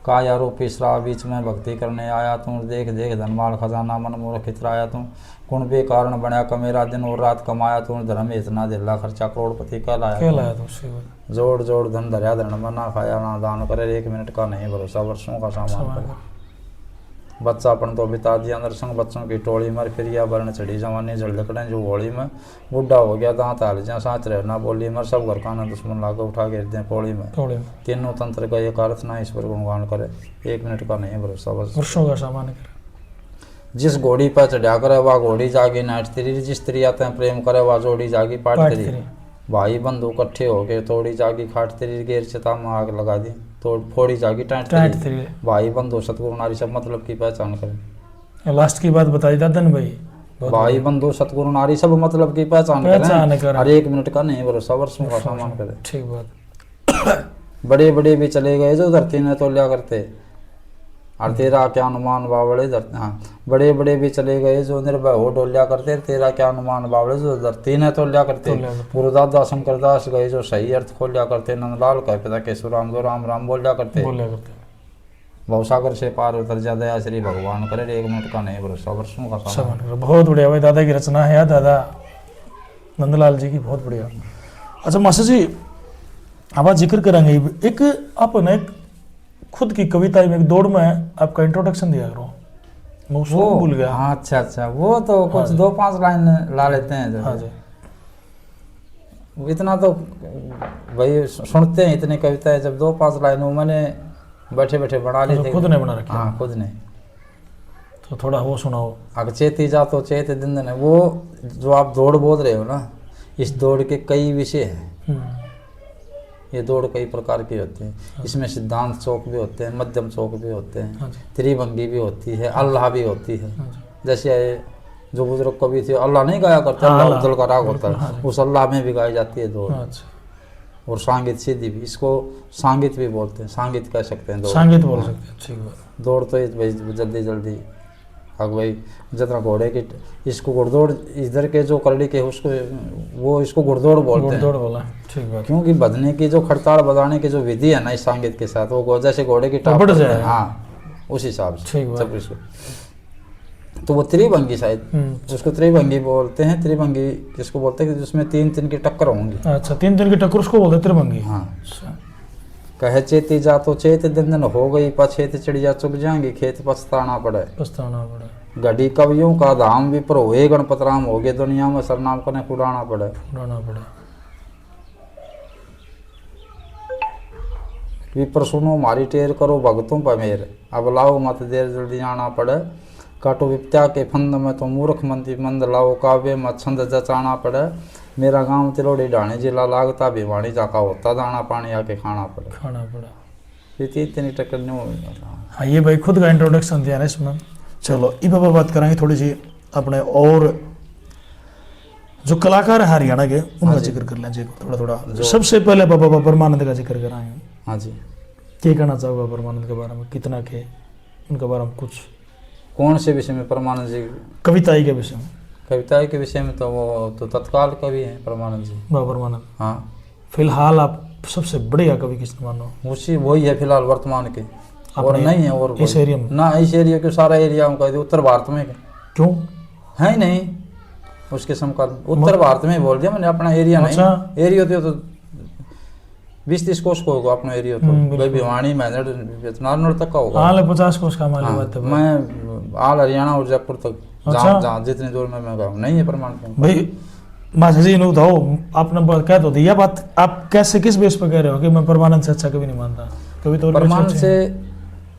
काया रूपी शराब बीच में भक्ति करने आया तू, देख देख धनमाल खजाना मन मोर खितराया तू, गुण बे कारण बना कमेरा दिन और रात कमाया तू, धर्म इतना दिल्ला खर्चा करोड़पति कहलाया तू, जोड़ जोड़ धन धर्या धन बना खाया ना दान करे, 1 मिनट का नहीं भरोसा वर्षों का सामान करे, बच्चापन तो बिता दिया अंदर संग बच्चों की टोली मर फिरिया वर्ण चढ़ी जवानी झलकड़े जो होली में, बुढ़ा हो गया दांत हाल जा साँच रहना बोली मर, सब घर का ना दुश्मन लाकर उठा के दे पौड़ी में, तीनों तंत्र का एक अर्थ ना ईश्वर गुणगान करे, 1 मिनट का नहीं भरोसा वर्षों का सामान करे, जिस घोड़ी पर चढ़ा करे वह घोड़ी जागी नाट तेरी, जिस स्त्री आते हैं प्रेम करे वह जोड़ी जागी पाट तेरी, भाई बंधु इकट्ठे हो गए तोड़ी जागी खाट तेरी, गेर चिता में आग लगा दी तो फोड़ी जागी टाइट तेरी, भाई बंधु सतगुरु नारी सब मतलब की पहचान करें। लास्ट की बात बताई दादन भाई, भाई बंधु सतगुरु नारी सब मतलब की पहचान करें, हर 1 मिनट का नहीं भरोसा वर्षों का सामान करें। ठीक बात। बड़े बड़े भी चले गए जो धरती ने तो लिया करते, और तेरा क्या अनुमान बावड़े धरती, हाँ बड़े बड़े भी चले गए जो निर्भय हो डोलिया करते, तेरा क्या अनुमान बावड़े जो धरती ने तो लिया करते, गुरुदादा शंकरदास गए जो सही अर्थ खोलिया करते, नंदलाल कह पिता केशुराम जो राम राम बोलिया करते, भवसागर से पार उतर जा दया श्री भगवान करे, 1 मिनट का नहीं भरोसा वर्षों का सामान। बहुत बढ़िया भाई, दादा की रचना है यार, दादा नंदलाल जी की, बहुत बढ़िया। अच्छा मास्टर जी अब आप जिक्र करेंगे एक आपने खुद की कविता में एक दौड़ में आपका इंट्रोडक्शन दिया करो, मैं उसको भूल गया। हाँ अच्छा वो तो कुछ 2-5 लाइन ला लेते हैं। हाँ जी, इतना तो भाई सुनते हैं इतनी कविताएं, जब 2-5 लाइन मैंने बैठे बैठे बना ली थी। खुद ने बना रखी? हाँ खुद ने। तो थोड़ा वो सुनाओ। अगर चेती जा तो चेत दिन दिन, वो जो आप दौड़ बोल रहे हो ना, इस दौड़ के कई विषय हैं। ये दौड़ कई प्रकार की होती है। इसमें सिद्धांत चौक भी होते हैं, मध्यम चौक भी होते हैं, त्रिभंगी भी होती है, अल्लाह भी होती है। जैसे जो बुजुर्ग कवि थे अल्लाह नहीं गाया करते, अल्लाह उद्दल का राग होता है, उस अल्लाह में भी गाई जाती है दौड़। और सांगीत सीधी भी, इसको सांगीत भी बोलते हैं, सांगीत कह सकते हैं, सांगीत बोल सकते हैं। ठीक है। दौड़ तो भाई जल्दी जल्दी अग भाई जितना घोड़े की, इसको घुड़दौड़ इधर के जो करड़ी के उसको वो इसको घुड़दौड़ बोलते हैं। घुड़दौड़ बोला, ठीक है। क्योंकि बजने की जो खड़ताड़ बजाने की जो विधि है ना इस संगीत के साथ, वो जैसे घोड़े की टाप बढ़ जाए। हाँ उस हिसाब से। ठीक है। इसको तो वो त्रिभंगी शायद उसको त्रिभंगी बोलते हैं। त्रिभंगी किसको बोलते हैं कि जिसमें 3-3 की टक्कर होंगी। अच्छा 3-3 की टक्कर उसको बोलते हैं त्रिभंगी। हाँ। कहे चेती जा तो चेत दिन दिन हो गई, पछेत चिड़िया चुग जाएंगी, खेत पछताना पड़े। घड़ी कवियों का धाम विप्र हुए, गणपत राम हो गए दुनिया में, सरनाम कने उड़ाना पड़े। विप्र सुनो मारी टेर करो भगतों पर मेर, अब लाओ मत देर जल्दी आना पड़े। काटो विप्त्या के फंद में तो मूर्ख मंदी मंद, लाओ काव्य में छंद जचाना पड़े। मेरा गांव तिलोड़ी ढाणी जिला लागता भिवानी, जाका होता दाना पानी आके खाना पड़ा। इतनी टक्कर नहीं हुई। हाँ ये भाई खुद का इंट्रोडक्शन दिया ना इसमें। चलो अब बात करेंगे थोड़ी सी अपने और जो कलाकार है हरियाणा के, उनका जिक्र कर लें जी थोड़ा थोड़ा। सबसे पहले बाबा परमानंद का जिक्र कराएंगे। हाँ जी। क्या कहना चाहोगे परमानंद के बारे में, कितना के उनके बारे में कुछ? कौन से विषय में परमानंद जी? कविताई के विषय में। कविताई के विषय में तो वो तो तत्काल कवि हैं परमानंद जी। बाबा परमानंद। हाँ। फिलहाल आप सबसे बढ़िया कवि किसने मानो? उसी वही है फिलहाल वर्तमान के, और नहीं है। और इस एरिया में ना, इस एरिया के सारा एरिया में कह दे, उत्तर भारत में क्यों है ही नहीं उसके समकाल। उत्तर भारत में बोल दिया मैंने, अपना एरिया नहीं। एरिया तो 20-30 कोस को होगा अपना एरिया, तो भाई भिवानी नारनौल तक का होगा। हाल 50 कोस का मालूम बात है। मैं आल हरियाणा और जयपुर तक जहाँ जितने दूर में मैं गया नहीं है प्रमाण भाई। मास्टर जी ने बताओ, आपने कह तो दिया बात, आप कैसे किस बेस पर कह रहे हो कि मैं परमानंद से अच्छा कभी नहीं मानता? कभी तो परमानंद से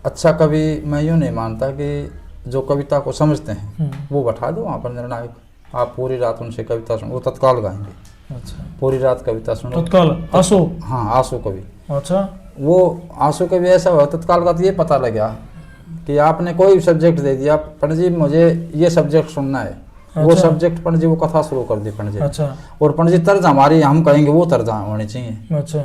अच्छा कवि मैं यूँ नहीं मानता कि जो कविता को समझते हैं वो बैठा दो वहाँ पर निर्णायक, आप पूरी रात उनसे कविता सुनो, वो तत्काल गाएंगे। अच्छा। पूरी पूरी रात कविता सुनो तत्काल। आंसू? हाँ आंसू कवि। अच्छा। वो आंसू कवि ऐसा हुआ तत्काल का तो ये पता लग गया कि आपने कोई सब्जेक्ट दे दिया, पंडित जी मुझे ये सब्जेक्ट सुनना है। अच्छा। वो सब्जेक्ट पंडित जी वो कथा शुरू कर दी पंडित जी। अच्छा। और पंडित जी तर्ज हमारी हम कहेंगे वो तर्ज होनी चाहिए। अच्छा।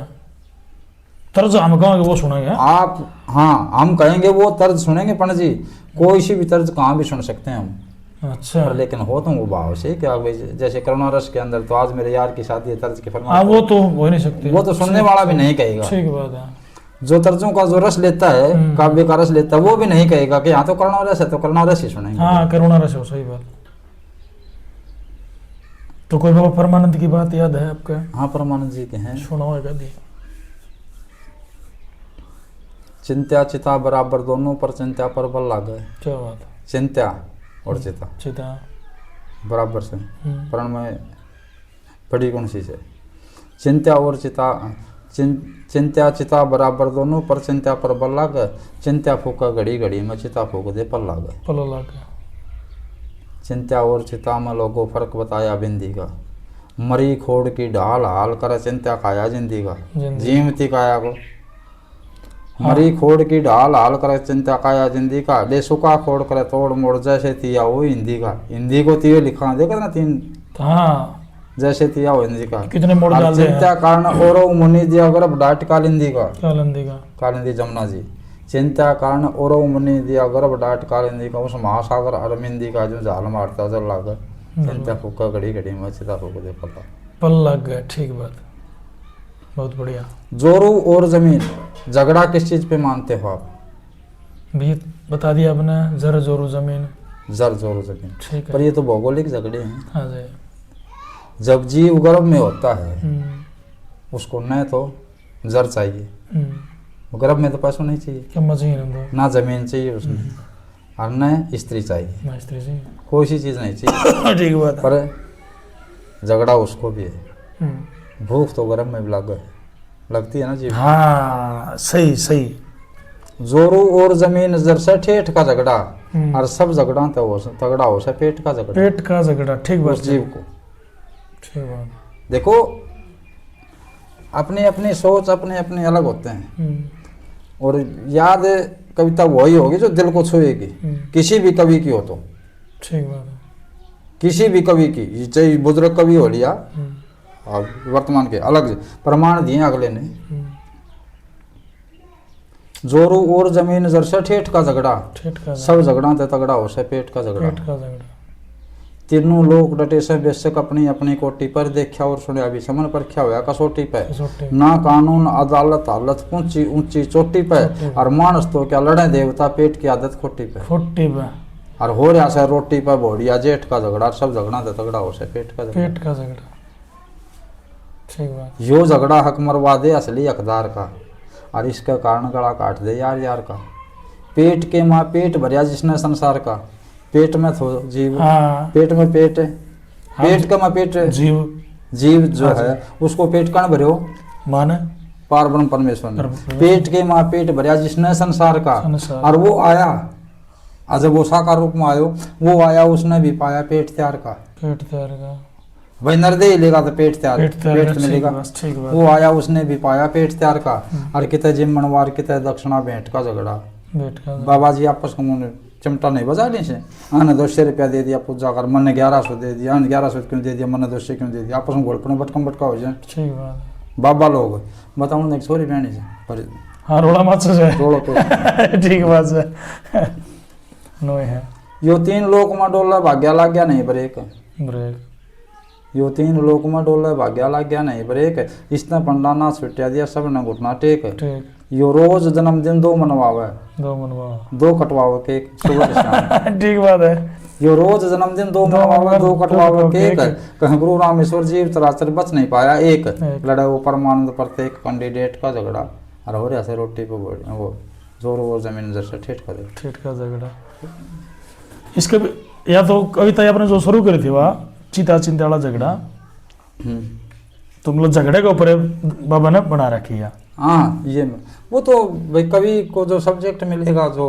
तर्ज हम कहेंगे वो सुनेंगे आप? हाँ हम कहेंगे वो तर्ज सुनेंगे पंडित जी, कोई सी भी तर्ज कहाँ भी सुन सकते हैं हम। अच्छा। लेकिन हो तो वो भाव से क्या भाई, जैसे करुणा रस के अंदर तो आज मेरे यार की शादी है तर्ज के फरमान, वो तो हो नहीं सकती, वो तो सुनने वाला भी नहीं कहेगा। ठीक बात है। जो तर्जों का जो रस लेता है, काव्य का रस लेता है, वो भी नहीं कहेगा कि यहाँ तो करुणा रस है, तो करुणा रस ही सुनेंगे। हाँ करुणा रस हो, सही बात। तो कोई बाबा परमानंद की बात याद है आपका? हाँ परमानंद जी के हैं, सुनाओ एक आधी। चिंत्या चिता बराबर दोनों, पर चिंत्या पर बल लागे। क्या बात है। चिंत्या और चिता चिता बराबर से, प्रण में बड़ी कौन सी से? चिंत्या और चिता, चिंत्या चिता बराबर दोनों, पर चिंत्या पर बल लागे। चिंत्या फूका घड़ी घड़ी में, चिता फूक दे पल लागे। पल लागे। चिंत्या और चिता में लोगों फर्क बताया बिंदी का। मरी खोड़ की ढाल हाल करे, चिंत्या काया जिंदी का। जीवती काया को मरी खोड़ की ढाल हाल करे, चिंत्या काया जिंदी का। ले सुखा खोड़ करे तोड़ मोड़, जैसे तिया वो हिंदी का। हिंदी को तिये लिखा देखा ना तीन, हाँ जैसे तिया वो हिंदी का। कितने मोड़ डाल दे। चिंत्या कारण और मुनि दिया गर्भ डाट कालिंदी का। कालिंदी का, कालिंदी जमुना जी। चिंत्या कारण और मुनि दिया गर्भ डाट कालिंदी का। उस महासागर अरविंदी का, जो जाल मारता जल लागा। चिंत्या फूका घड़ी घड़ी में, चिता फूक दे पल लग गया। ठीक बात, बहुत बढ़िया। जोरू और जमीन, झगड़ा किस चीज पे मानते हो आप? भी बता दिया आपने, जर जोरू जमीन। जर जोरू जमीन, ठीक है। पर ये तो भौगोलिक झगड़े हैं। हाँ जी। जब जीव गर्भ में होता है, उसको न तो जर चाहिए, गर्भ में तो पशु नहीं चाहिए, ना जमीन चाहिए उसने, और न स्त्री चाहिए, कोई सी चीज नहीं चाहिए। ठीक बात। पर झगड़ा उसको भी है। भूख तो गर्भ में भी लगती है ना जी। हाँ सही सही। जोरू और जमीन जर से ठेठ का झगड़ा, और सब झगड़ा तो तगड़ा हो से पेट का झगड़ा। पेट का झगड़ा, ठीक बात। जीव को ठीक बात। देखो अपनी अपनी सोच अपने अपने अलग होते हैं, और याद कविता वही होगी जो दिल को छुएगी, किसी भी कवि की हो तो। ठीक बात है। किसी भी कवि की, चाहे बुजुर्ग कवि हो लिया और वर्तमान के अलग प्रमाण दिए अगले ने। जोरू और जमीन जर से ठेठ का झगड़ा, सब झगड़ा ते तगड़ा हो से पेट का झगड़ा। तीनों लोग डटे से बेशक अपनी अपनी कोटि पर, देखा और सुनया भी समन पर क्या होया कसोटी पे। ना कानून अदालत हालत पहुंची ऊंची चोटी पे, और मानस तो क्या लड़े देवता पेट की आदत खोटी पे। और हो रहा से रोटी पे भोड़िया जेठ का झगड़ा, सब झगड़ा ते तगड़ा हो से पेट का झगड़ा। ठीक बात। यो झगड़ा हक मरवा दे असली हकदार का, और इसका कारण गला काट दे यार यार का। पेट के माँ पेट भरिया जिसने संसार का, पेट में तो जीव, हाँ। पेट में पेट है, पेट का माँ पेट जीव जो है उसको पेट कण भरो माने पार ब्रह्म परमेश्वर ने। पेट के माँ पेट भरिया जिसने संसार का, और वो आया, आज वो साकार रूप में आयो, वो आया उसने भी पाया पेट त्यार का। भाई नरदे ही लेगा तो पेट त्यार, पेट मिलेगा। वो आया उसने भी पाया पेट त्यार का, और कितने जिम्मनवार कितने दक्षिणा भेंट का झगड़ा। बाबा जी आपस में चिमटा नहीं बजा ली से, आने 200 रुपया दे दिया पूजा कर, मन ने 1100 दे दिया, 1100 क्यों दे दिया, मन ने 200 क्यों दे दिया, आपस में घोड़पने बटकम बटका हो जाए। ठीक बात। बाबा लोग बताऊँ नहीं सॉरी बहनी से पर हाँ रोड़ा मत से रोड़ो तो ठीक बात है। नो है यो 3 लोक में डोला भाग्या लाग गया नहीं ब्रेक। यो 3 लोक में डोला भाग्या लाग गया नहीं ब्रेक, इसने पंडा ना छुट्या दिया सब ने घुटना टेक। यो रोज जन्मदिन 2 मनवावे, 2 कटवावे केक सुबह शाम। ठीक बात है। यो रोज जन्मदिन 2 मनवावे, 2 कटवावे केक। कहीं गुरु रामेश्वर जी चराचर बच नहीं पाया एक, लड़ा वो परमानंद प्रत्येक कैंडिडेट का झगड़ा। और हो रहा से रोटी पे वो जोर और जमीन जैसे ठेठ का झगड़ा। इसके या तो कविता आपने जो शुरू करी थी वह चिता चिंता वाला झगड़ा, तो मतलब झगड़े के ऊपर बाबा ने बना रखी है। हाँ ये वो तो भाई कवि को जो सब्जेक्ट मिलेगा, जो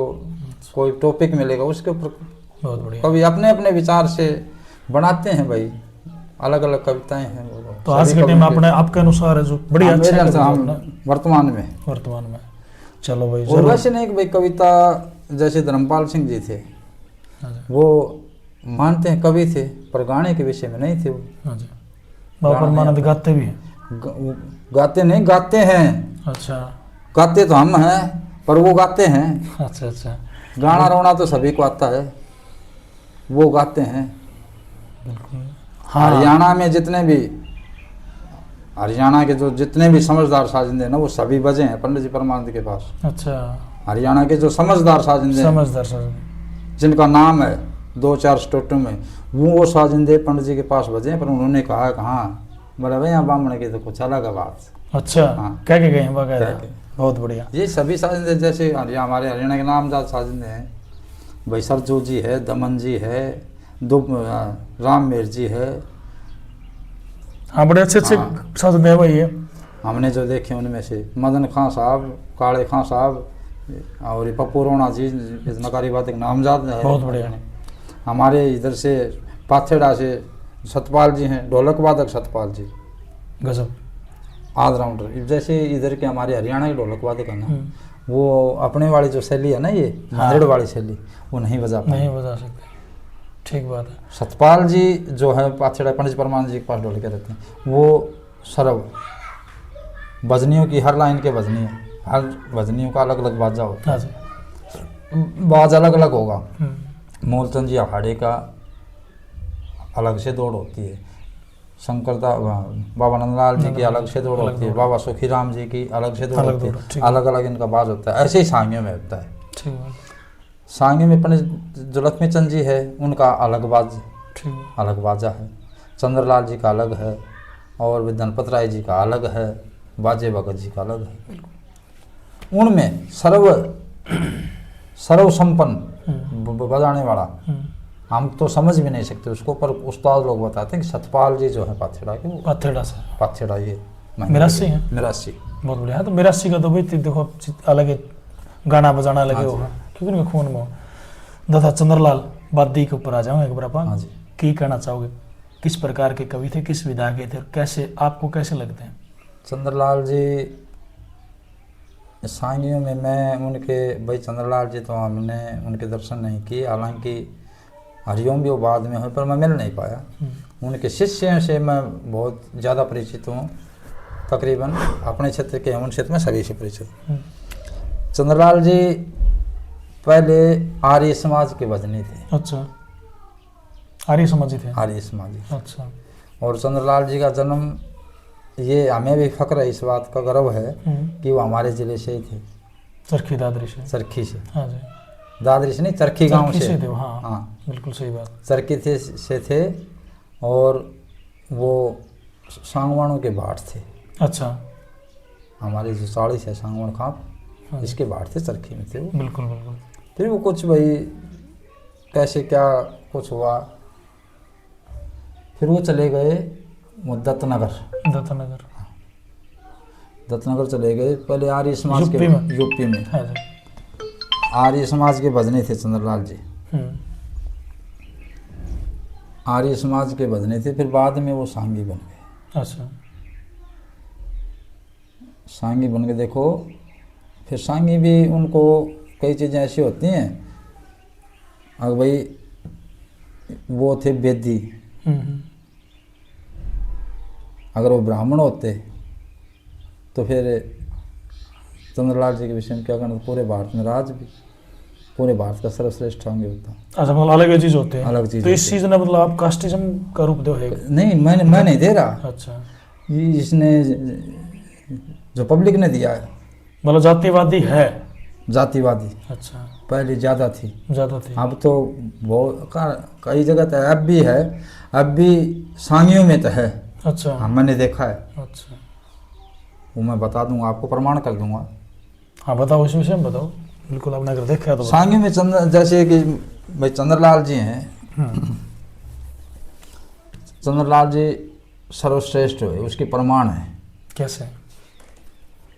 कोई टॉपिक मिलेगा उसके ऊपर बहुत बढ़िया कवि अपने अपने विचार से बनाते हैं भाई, अलग अलग कविताएं हैं। तो आज के टाइम अपने आपके अनुसार है जो बढ़िया वर्तमान में चलो भाई। और वैसे नहीं भाई कविता जैसे धर्मपाल सिंह जी थे, वो मानते हैं कवि थे पर गाने के विषय में नहीं थे वो। बाबा परमानंद गाते भी हैं? गाते नहीं, गाते हैं। अच्छा, गाते तो हम हैं पर वो गाते हैं। अच्छा। गाना रोना तो सभी को आता है, वो गाते हैं। हाँ। हरियाणा में जितने भी हरियाणा के जो जितने भी समझदार साजिंदे हैं ना वो सभी बजे हैं पंडित जी परमानंद के पास। अच्छा, हरियाणा के जो समझदार साजिंदे हैं, समझदार साजिंदे, जिनका नाम है 2-4 स्टेटों में, वो साजिंदे पंडित जी के पास बजे हैं। पर उन्होंने कहा कि हाँ बड़े भाई यहाँ बामण की तो कुछ अलग है बात। अच्छा, हाँ। कह के गए हैं बाकायदा, कह के। बहुत बढ़िया। ये सभी साजिंदे जैसे हमारे हरियाणा के नामदार साजिंदे हैं, भाई सरजू जी है, दमन जी है, राम मेर जी है। हाँ, बड़े अच्छे अच्छे हाँ। साजिंदे हैं भाई ये। हमने जो देखे उनमें से मदन खां साहब, काले खां साहब और ये पप्पू रोना जी नकारी बात नामजाद है। बहुत बढ़िया। हमारे इधर से पाथेड़ा से सतपाल जी हैं, ढोलक वादक सतपाल जी, गजब। ऑलराउंडर। जैसे इधर के हमारे हरियाणा के ढोलक वादक है ना, वो अपने वाली जो शैली है ना, ये नांदेड़ वाली शैली, वो नहीं बजा पाए। नहीं बजा सकते, ठीक बात है। सतपाल जी जो है पाथेड़ा पंडित परमानंद जी के पास ढोल के रहते हैं, वो सरव भजनियों की हर लाइन के भजनी है, हर भजनियों का अलग अलग बाजा होता हाँ जी। है, बाज अलग अलग होगा। मूलचंद जी अखाड़े का अलग से दौड़ होती है, बाबा नंदलाल जी की अलग से दौड़ होती है, बाबा सुखीराम जी की अलग से दौड़ होती है, अलग अलग इनका बाज होता है। ऐसे ही सांगियों में होता है। ठीक है। सांगियों में पंडित जो लक्ष्मी चंद जी है उनका अलग बाज, ठीक, अलग बाजा है, चंद्रलाल जी का अलग है, और विद्यानपत राय जी का अलग है, बाजे भगत जी का अलग है। उनमें सर्व संपन्न बजाने वाला हम तो समझ भी नहीं सकते उसको, पर उस्ताद लोग बताते हैं कि सतपाल जी जो है पाथेड़ा के, वो पाथेड़ा से, पाथेड़ा ये मिरासी है, मिरासी। बहुत बढ़िया। तो मिरासी का तो भाई देखो अलग है, गाना बजाना लगे होगा क्योंकि उनके खून में हो। दादा चंद्रलाल बादी के ऊपर आ जाऊँ एक बार अपन। हाँ जी। की कहना चाहोगे, किस प्रकार के कवि थे, किस विधा के थे, और कैसे आपको कैसे लगते हैं? चंद्रलाल जी सांगियों में मैं उनके, भाई चंद्रलाल जी तो हमने उनके दर्शन नहीं किए, हालांकि हरिओम भी वो बाद में हुए, पर मैं मिल नहीं पाया। उनके शिष्यों से मैं बहुत ज़्यादा परिचित हूँ, तकरीबन अपने क्षेत्र के एवं क्षेत्र में सभी से परिचित। चंद्रलाल जी पहले आर्य समाज के भजनी थे। अच्छा, आर्य समाजी थे। आर्य समाजी। अच्छा। और चंद्रलाल जी का जन्म, ये हमें भी फक्र है, इस बात का गर्व है कि वो हमारे ज़िले से ही थे, चरखी दादरी से। चरखी से। हाँ जी। दादरी से नहीं, चरखी गांव से थे। हाँ हाँ, बिल्कुल सही बात। चरखी से थे, और वो सांगवानों के भाट थे। अच्छा। हमारे जो 40 है सांगवान खाप, हाँ, इसके भाट थे, चरखी में थे वो। बिल्कुल बिल्कुल। फिर वो कुछ भाई कैसे क्या कुछ हुआ, फिर वो चले गए वो दत्तनगर चले गए। पहले आर्य समाज के यूपी में हाँ जी। आर्य समाज के भजने थे चंद्रलाल जी, आर्य समाज के भजने थे। फिर बाद में वो सांगी बन गए। अच्छा। सांगी बन के देखो, फिर सांगी भी उनको कई चीज़ें ऐसी होती हैं, अगर भाई वो थे वेदी, अगर वो ब्राह्मण होते तो फिर चंद्रलाल जी के विषय में क्या करना, पूरे भारत में राज भी, पूरे भारत का सर्वश्रेष्ठ सांगी होता। अच्छा, मतलब अलग चीज़ होते हैं, अलग चीज़। तो इस चीज़ ने मतलब आप कास्टिज्म का रूप दो है? नहीं, मैं नहीं दे रहा। अच्छा। ये इसने जो पब्लिक ने दिया है, मतलब जातिवादी है, जातिवादी। अच्छा। पहले ज़्यादा थी, अब तो बहुत कई जगह तो अब भी है, अब भी सांगियों में तो है। अच्छा। हाँ, मैंने देखा है। अच्छा, वो मैं बता दूंगा आपको, प्रमाण कर दूंगा। हाँ बताओ, इस विषय में बताओ। बिल्कुल, आपने अगर देखा तो सांगियों में जैसे कि भाई चंद्रलाल जी हैं, चंद्रलाल जी सर्वश्रेष्ठ है, उसके प्रमाण है। कैसे?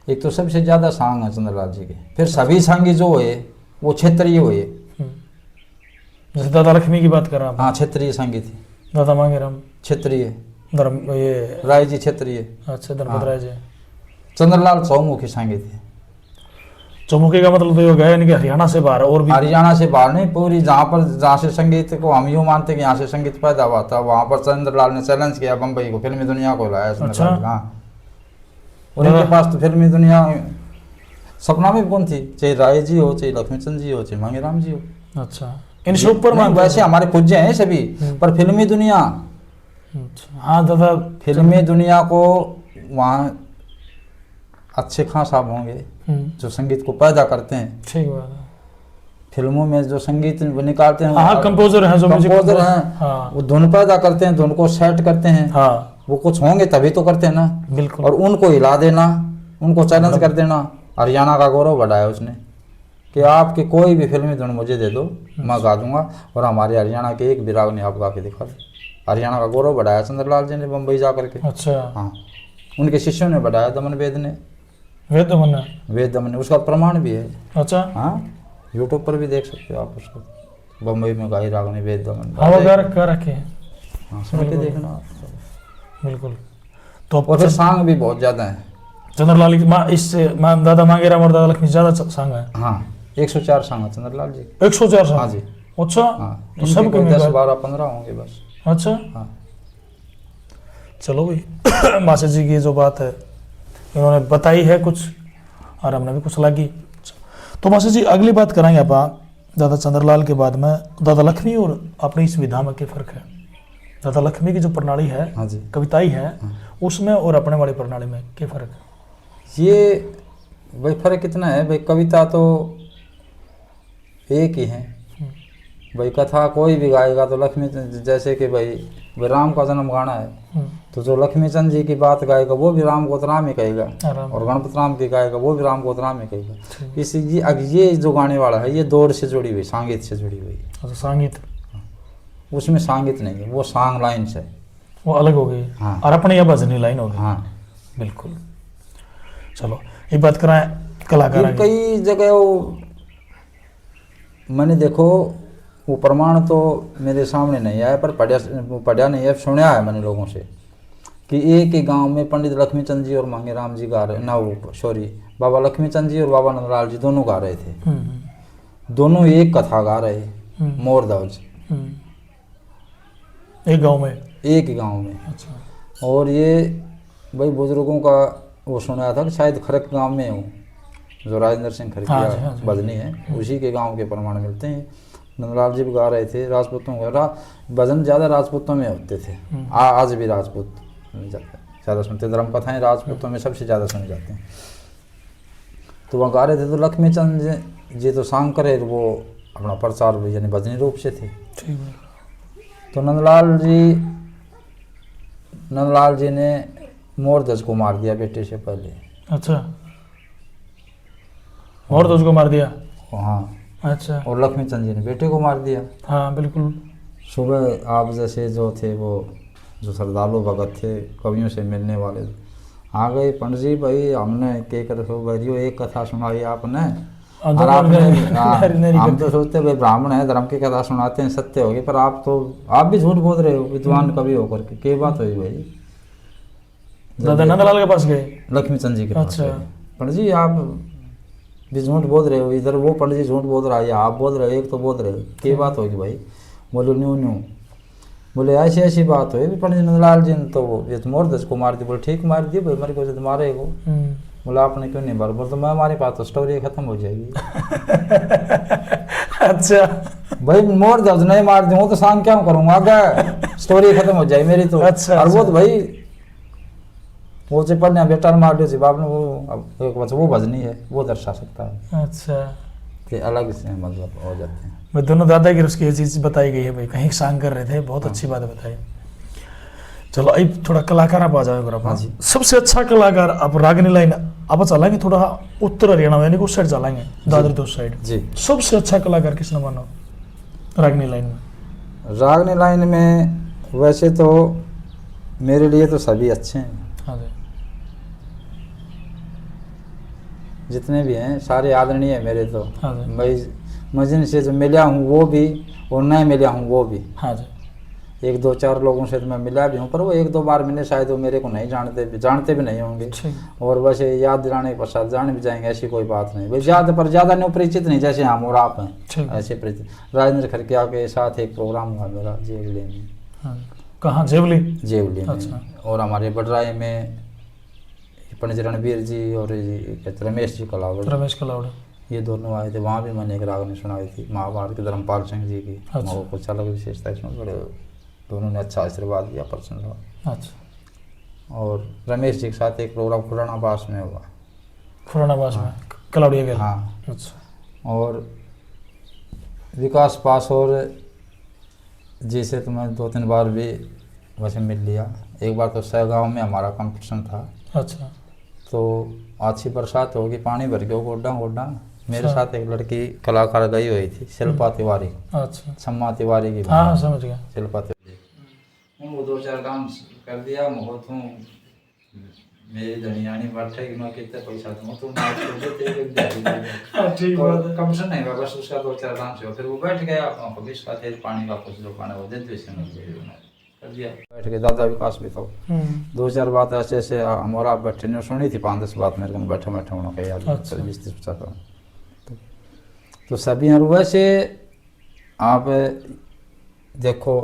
एक तो सबसे ज़्यादा सांग है चंद्रलाल जी के, फिर सभी सांगी जो हुए वो क्षेत्रीय हुए। जैसे दादा लक्ष्मी की बात कर रहा हूँ। हाँ, क्षेत्रीय सांगी थी। दादा मांगेराम क्षेत्रीय, धर्म ये राय जी क्षेत्रीय। अच्छा, धर्मपत राय जी। चंद्रलाल चौमुखी सांगी थे। चौमुखी का मतलब तो ये गया कि हरियाणा से बाहर, और भी हरियाणा से बाहर नहीं, पूरी जहाँ से संगीत को हम यूँ मानते कि यहाँ से संगीत पैदा हुआ था, वहाँ पर चंद्रलाल ने चैलेंज किया बम्बई को, फिल्मी दुनिया को लाया चंद्रलाल। अच्छा। हाँ, और इनके पास तो फिल्मी दुनिया सपना में कौन थी, चाहे राय जी हो, चाहे लक्ष्मीचंद जी हो, चाहे मांगेराम जी हो। अच्छा, इनसे ऊपर वैसे हमारे पूज्य हैं सभी, पर फिल्मी दुनिया, अच्छा। हाँ दादा, फिल्मी दुनिया को वहाँ अच्छे खां साहब होंगे हम्म, जो संगीत को पैदा करते हैं। ठीक बात है। फिल्मों में जो संगीत वो निकालते हैं, हाँ, कंपोजर हैं जो म्यूजिक कंपोजर हैं, हाँ वो धुन पैदा करते हैं, धुन को सेट करते हैं। हाँ वो कुछ होंगे तभी तो करते हैं ना। बिल्कुल। और उनको हिला देना, उनको चैलेंज कर देना, हरियाणा का गौरव बढ़ाया उसने कि आपकी कोई भी फिल्मी धुन मुझे दे दो, मैं गा दूंगा, और हमारे हरियाणा के एक भी राग ने आप गा के दिखा दो। हरियाणा का गौरव बढ़ाया चंद्रलाल जी ने बम्बई जा करके। अच्छा, हाँ, उनके शिष्यों ने बढ़ाया, दमन वेद ने, वेद दमन है। वेद दमन ने, उसका प्रमाण भी है। अच्छा, हाँ, यूट्यूब पर भी देख सकते हो आप उसको, बम्बई में गाई राग ने वेद दमन। हाँ वो गा रखे हैं। हाँ, सुन के देखना। बिल्कुल। तो और फिर सांग भी बहुत ज़्यादा है। चंद्रलाल की माँ इससे माँ दादा मांगेराम और दादा लक्ष्मी ज़्यादा सांग है। हाँ, 104 सांग है चंद्रलाल जी। 104 सांग। हाँ जी। अच्छा, हाँ, तो सब कोई में 10, 12, 15 होंगे बस। अच्छा, हाँ, चलो भाई मास्टर जी की जो बात है इन्होंने बताई है कुछ, और हमने भी कुछ लगी। तो मास्टर जी अगली बात करेंगे आप दादा चंद्रलाल के बाद में दादा लक्ष्मी और अपनी इस विधा में क्या फर्क है। दादा लक्ष्मी की जो प्रणाली है, हाँ जी, कविताई है, उसमें और अपने वाली प्रणाली में क्या फर्क है। ये भाई फर्क कितना है भाई, कविता तो एक ही है भाई, कथा कोई भी गाएगा तो लक्ष्मी, जैसे कि भाई राम का जन्म गाना है तो जो लक्ष्मी चंद जी की बात गाएगा वो भी राम को तो राम ही कहेगा, और गणपत राम की गाएगा वो भी राम को तो राम ही कहेगा। इसी ये जो गाने वाला है ये दौड़ से जुड़ी हुई, सांगीत से जुड़ी हुई। अच्छा, सांगीत, उसमें सांगीत नहीं है, वो सांग लाइन से वो अलग हो गई। हाँ। और अपनी यह भजनी लाइन हो गई। हाँ, बिल्कुल। चलो ये बात कराएं कलाकार ये कई जगह मैंने देखो, वो प्रमाण तो मेरे सामने नहीं आया, पर पढ़ा नहीं है, सुना है मैंने लोगों से कि एक ही गांव में पंडित लक्ष्मीचंद जी और मांगेराम जी गा रहे, ना वो सॉरी बाबा लक्ष्मीचंद जी और बाबा नंदलाल जी दोनों गा रहे थे। दोनों एक कथा गा रहे, मोर ध्वज, एक गांव में, एक ही गांव में। अच्छा, और ये भाई बुजुर्गों का वो सुना था कि शायद खरक गांव में हूँ, जो राजेंद्र सिंह हाँ जी, खरकिया हाँ जी। भजनी है, उसी के गांव के प्रमाण मिलते हैं। नंदलाल जी भी गा रहे थे, राजपूतों का भजन ज़्यादा राजपूतों में होते थे। आज भी राजपूत ज़्यादा सुनते, धर्म कथाएं राजपूतों में सबसे ज़्यादा सुने जाते हैं। तो वहाँ गा रहे थे, तो लक्ष्मीचंद जी तो सांग करे, वो अपना प्रचार यानी भजनी रूप से थे। ठीक है। तो नंदलाल जी ने मोर ध्वज को मार दिया बेटे से पहले। अच्छा, और तो उसको मार दिया। हाँ, अच्छा, और लक्ष्मीचंद जी ने बेटे को मार दिया। हाँ बिल्कुल। सुबह आप जैसे जो थे वो जो श्रद्धालु भगत थे, कवियों से मिलने वाले, आ गए, पंडित जी भाई हमने के कर भैरियो एक कथा सुनाई आपने, और आपने हम तो सोचते भाई ब्राह्मण है, धर्म की कथा सुनाते हैं, सत्य होगी, पर आप भी झूठ बोल रहे हो विद्वान कवि होकर के। क्या बात हुई भाई? दादा नंदलाल के पास गए, लक्ष्मीचंद जी के पास अच्छा। गए, पंडित जी आप भी झूठ बोल रहे हो, इधर वो पंडित जी झूठ बोल रहा है या आप बोल रहे हो, एक तो बोल रहे हो, क्या बात होगी भाई? बोलो न्यू न्यू, बोले ऐसी ऐसी बात हुई। पंडित नंदलाल जी ने तो वो ये तो मोर ध्वज को मार दी। बोले ठीक मार दिए भाई, मेरे को से मारे को। बोला आपने क्यों नहीं मारा? बोले तो मैं हमारे पास तो स्टोरी खत्म हो जाएगी। अच्छा भाई मोर ध्वज नहीं मार दूँ तो सांग क्या करूँगा, आगे स्टोरी खत्म हो जाएगी मेरी तो। अच्छा, और वो तो भाई वो से पढ़ने बेटा ने मार दिया बाप ने, वो अब एक बच्चा वो भजनी है, वो दर्शा सकता है। अच्छा, कि अलग से मतलब हो जाते हैं। मैं दोनों दादा की उसकी ये चीज़ बताई गई है भाई, कहीं सांग कर रहे थे, बहुत अच्छी बात बताई। चलो अब थोड़ा कलाकार आप आ जाओ। हाँ जी। सबसे अच्छा कलाकार आप रागनी लाइन आप चलाएंगे, थोड़ा उत्तर हरियाणा यानी कि उस साइड चलाएंगे, दादरी तो उस साइड जी। सबसे अच्छा कलाकार किसने मानो रागनी लाइन में? रागनी लाइन में वैसे तो मेरे लिए तो सभी अच्छे हैं। हाँ जी। जितने भी हैं सारे आदरणीय है मेरे तो। हाँ जी। मैं जिनसे जो मिला हूँ वो भी और नहीं मिला हूँ वो भी। हाँ जी। एक दो चार लोगों से तो मैं मिला भी हूँ, पर वो एक दो बार मिले, शायद वो मेरे को नहीं जानते भी नहीं होंगे। और वैसे याद दिलाने के पश्चात जान भी जाएंगे, ऐसी कोई बात नहीं भाई। ज़्यादा नहीं परिचित नहीं, जैसे हम और आप हैं ऐसे परिचित। राजेंद्र खरकिया के साथ एक प्रोग्राम हुआ मेरा जेवली में। कहाँ? जेवली में। अच्छा। और हमारे बडराई में पंडित रणवीर जी और रमेश जी कलावड़, ये दोनों आए थे। वहाँ भी मैंने एक रागनी सुनाई थी, महाभारत के धर्मपाल सिंह जी की। अच्छा। कुछ अलग विशेषता इसमें, बड़े दोनों ने अच्छा आशीर्वाद दिया, प्रसन्न हुआ। अच्छा, और रमेश जी के साथ एक प्रोग्राम खुरानाबास में हुआ। खुरानाबास में कलाउड़िया गया। हाँ। अच्छा। और विकास पास और जी से तो मैं 2-3 बार भी वैसे मिल लिया। एक बार तो सहगांव में हमारा कंपटीशन था। अच्छा। तो अच्छी बरसात होगी, पानी भर गया गोड्डा गोड्डा। मेरे अच्छा। साथ एक लड़की कलाकार गई हुई थी, शिल्पा तिवारी। अच्छा। सम्मा तिवारी की। हाँ समझ गया। शिल्पा तिवारी वो 2-4 काम कर दिया। मैं तू मेरी धनियानी बैठेगी, मैं कितने पैसा दूँ, तुम ठीक बात है। कमीशन नहीं हुआ, बस उसका 2-4 काम से फिर वो बैठ गया। कभी इसका तेज पानी का कुछ जो पानी वो दे दो, इससे कर दिया। बैठ के दादा विकास भी तो 2-4 बात ऐसे ऐसे हमारा बैठे ने सुनी थी, 5-10 बात मेरे को बैठे बैठे उन्होंने याद 20-30-50। तो सभी हैं वैसे आप देखो,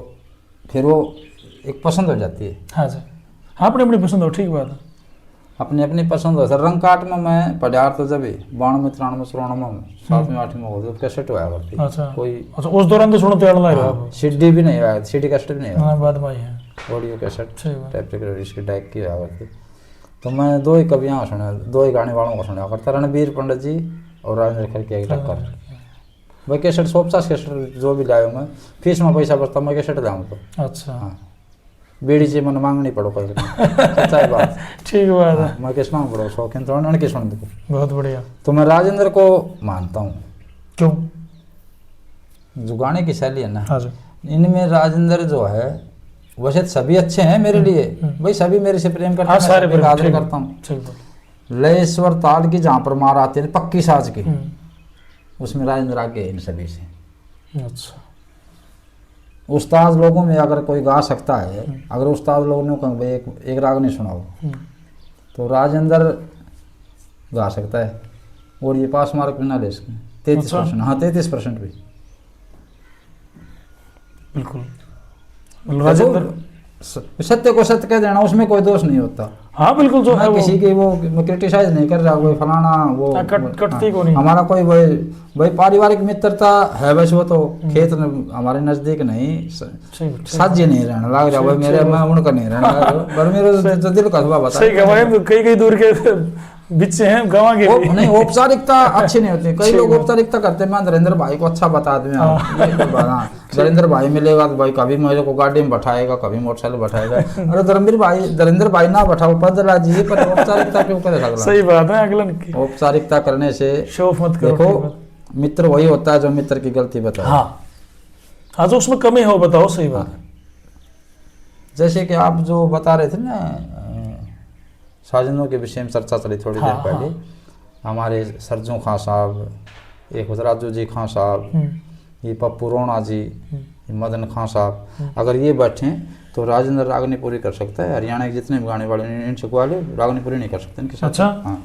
फिर वो एक पसंद हो जाती है। हाँ जी, हाँ अपनी अपनी पसंद हो, ठीक बात है। अपनी अपनी पसंद हो सर। रंग काट में मैं पढ़ार तो जब 92-93 में 7वीं 8वीं में हो तो कैसेट हुआ करती। अच्छा कोई अच्छा, उस दौरान तो सुनो तैयार नहीं रहा। सीडी भी नहीं आया, सीडी कैसेट भी नहीं आया। हाँ बात भाई है, ऑडियो कैसेट सही बात। टाइप रिकॉर्डर इसकी टाइप की हुआ करती। तो मैं 2 ही कवियाँ सुना, 2 ही गाने वालों को सुना करता, रणबीर पंडित जी और राजेंद्र खर की एक टक्कर। भाई कैसेट 150 कैसेट जो भी लाया मैं, फीस में पैसा बचता मैं कैसेट लाऊँ तो। अच्छा। हाँ, बीड़ी जी मन मांगनी पड़ो कोई सच्चाई बात। ठीक बात है। मैं किस मांग पड़ो शौकीन तो उन्होंने किस सुन दो। बहुत बढ़िया। तो मैं राजेंद्र को मानता हूँ। क्यों? जो गाने की शैली है ना, हाँ जी, इनमें राजेंद्र जो है, वैसे सभी अच्छे हैं मेरे लिए, भाई सभी मेरे से प्रेम करते हैं, सारे मैं आदर करता हूँ। लय स्वर ताल की जहाँ पर मार आती है पक्की साज की, उसमें राजेंद्र आगे है इन सभी से। अच्छा। उस्ताद लोगों में अगर कोई गा सकता है, अगर उस्ताद लोगों ने कहा भाई एक राग नहीं सुनाओ, तो राजेंद्र गा सकता है। और ये पास मार्क भी ना ले सकें 33%। हाँ 33% भी। बिल्कुल राजेंद्र सत्य को सत्य कह देना, उसमें कोई दोष नहीं होता। हाँ बिल्कुल, जो है किसी की वो क्रिटिसाइज नहीं कर रहा, कोई फलाना वो कटती को नहीं। हमारा कोई वही पारिवारिक मित्रता है, बस वो तो खेत हमारे नजदीक नहीं, साझे नहीं रहना लग रहा भाई मेरे, मैं उनका नहीं रहना पर मेरे जो दिल का हुआ बता। सही कहा, कई दूर के बीच से हैं गाँव के नहीं, औपचारिकता अच्छी नहीं होती। कई लोग औपचारिकता करते हैं, मैं नरेंद्र भाई को अच्छा बता दूं, नरेंद्र भाई मिलेगा तो भाई कभी मेरे को गाड़ी में बैठाएगा, कभी मोटरसाइकिल बैठाएगा। अरे धर्मेंद्र भाई ना बैठाओ पदला जी, पर औपचारिकता क्यों करे अगला? सही बात है, अगला की औपचारिकता करने से शौक मत करो। देखो मित्र वही होता है जो मित्र की गलती बताए। हाँ तो उसमें कमी हो बताओ। सही बात। जैसे कि आप जो बता रहे थे ना, साजिदों के विषय में चर्चा चली थोड़ी देर पहले। हमारे सरजू खां साहब, एक राजू जी खां साहब, ये पप्पू रोना जी, मदन खां साहब, अगर ये बैठे तो राजेंद्र रागनी पूरी कर सकता है। हरियाणा के जितने भी गाने वाले इनसे वाले रागनी पूरी नहीं कर सकते इनके साथ। अच्छा। हाँ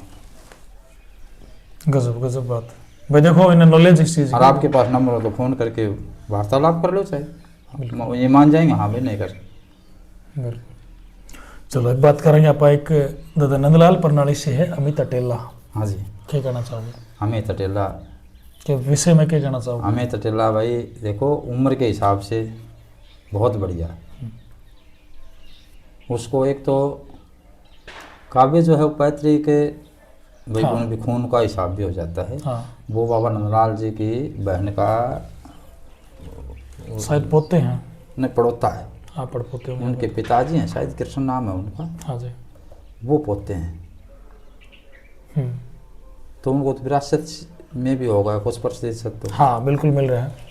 गजब बात भाई। देखो इन्हें नॉलेज इस चीज़। और आपके पास नंबर हो तो फ़ोन करके वार्तालाप कर लो, चाहे ये मान जाएंगे हाँ भाई नहीं कर सकते। चलो एक बात करेंगे आप, एक दादा नंदलाल प्रणाली से है अमित अटेला। हाँ जी, क्या कहना चाहोगे अमित अटेला के विषय में? क्या कहना चाहोगे? अमित अटेला भाई देखो उम्र के हिसाब से बहुत बढ़िया। उसको एक तो काव्य जो है पैतृक भाई हाँ। भी खून का हिसाब भी हो जाता है। हाँ। वो बाबा नंदलाल जी की बहन का शायद पोते हैं, नहीं पड़ोता है। हाँ पड़पोते हैं, उनके पिताजी हैं शायद कृष्ण नाम है उनका। हाँ जी, वो पोते हैं। तो उनको तो विरासत में भी होगा कुछ प्रतिशत तो। हाँ बिल्कुल मिल रहा है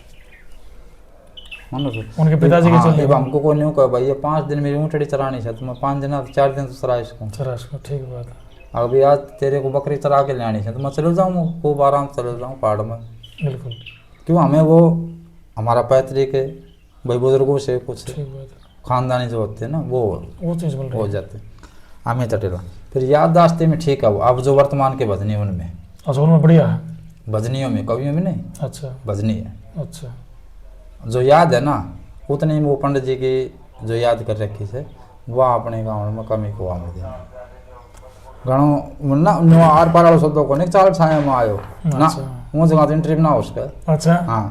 उनके पिताजी के चलते। हमको कोई नहीं कहा भाई ये 5 दिन मेरी ऊँटड़ी चरानी है, तो मैं 5 दिन 4 दिन तो चरा इसको। ठीक बात है। अभी आज तेरे को बकरी चरा के लानी है तो मैं चले जाऊँ, खूब आराम से चले जाऊँ पहाड़ में। बिल्कुल। क्यों हमें वो हमारा पैतृक है भाई, बुजुर्गों से कुछ खानदानी जो होते हैं ना वो चीज़ हो जाते हैं। अमित अटेला फिर याददाश्ती में ठीक है वो। अब जो वर्तमान के भजनी उनमें, अच्छा उनमें बढ़िया है। भजनियों में कवियों में नहीं, अच्छा भजनी है। अच्छा जो याद है ना उतनी वो पंडित जी की जो याद कर रखी है वह अपने गाँव में कमी को आने देना घणो ना आर पार वाले शब्दों को नहीं चाल छाया में आयो ना वो जगह तो इंटरव्यू ना उसका। अच्छा हाँ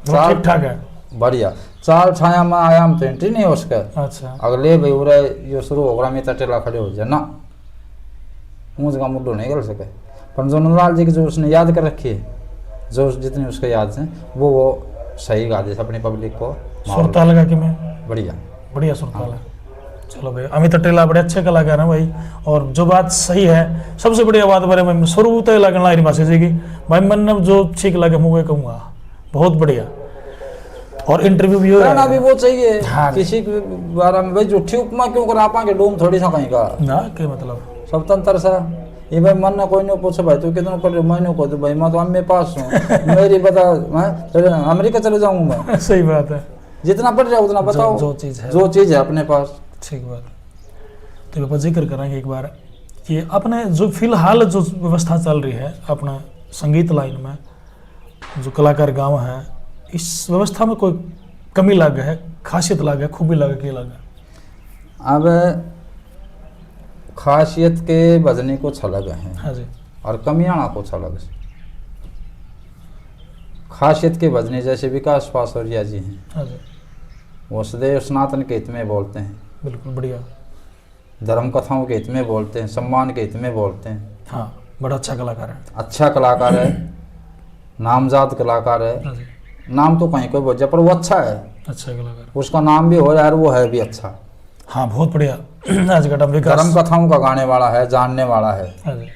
ठीक ठाक है, बढ़िया। चाल छाया में आयाम तो एंट्री नहीं हो उसका। अच्छा अगले भाई उरे यो शुरू होगा में तटेला खड़े हो जाए ना, ऊँच का मुड्डो नहीं कर सके। पर जो नंदलाल जी की जो उसने याद कर रखी है, जो जितनी उसके याद हैं वो सही गा दे अपनी पब्लिक को। सुरताल लगा कि मैं बढ़िया बढ़िया सुरताल है। चलो भाई अमित अटेला बड़े अच्छे कलाकार हैं भाई, और जो बात सही है सबसे बढ़िया बात बारे में शुरू तो लगना रही मासी जी की भाई, मन जो ठीक लगे मुँह कहूँगा बहुत बढ़िया। और इंटरव्यू भी करना भी वो चाहिए। हाँ। किसी के बारे में भाई झूठी उपमा क्यों करा पाएंगे, डूम थोड़ी सा कहीं का ना के मतलब स्वतंत्र सा। ये भाई मन ना कोई नहीं पूछे भाई तू कितना पढ़ रहे, मैंने को भाई मैं तो अम्मे पास हूँ मेरी बता, मैं अमेरिका चले जाऊंगा मैं। सही बात है, जितना पढ़ रहा उतना बताओ, जो चीज़ है जो चीज़ है अपने पास। ठीक बात। तो पापा जिक्र करेंगे एक बार कि अपने जो फिलहाल जो व्यवस्था चल रही है अपना संगीत लाइन में, जो कलाकार गाँव है, इस व्यवस्था में कोई कमी लग है, खासियत लग है, खूबी लग के लग है? अब खासियत के बजने कुछ अलग हैं। हाँ जी। और कमियाँ कुछ अलग है। खासियत के बजने जैसे विकास पासौरिया जी हैं, हाँ जी, वो सदैव सनातन के हित में बोलते हैं, बिल्कुल बढ़िया। धर्म कथाओं के हित में बोलते हैं, सम्मान के हित में बोलते हैं। हाँ बड़ा अच्छा कलाकार है। अच्छा कलाकार है, नामजाद कलाकार है। हाँ जी, नाम तो कहीं कोई बोझा पर वो अच्छा है, अच्छा कलाकार, उसका नाम भी हो यार, वो है भी अच्छा। हाँ बहुत बढ़िया। आज का टाइम विकास, धर्म कथाओं का गाने वाला है, जानने वाला है। हाँ जी,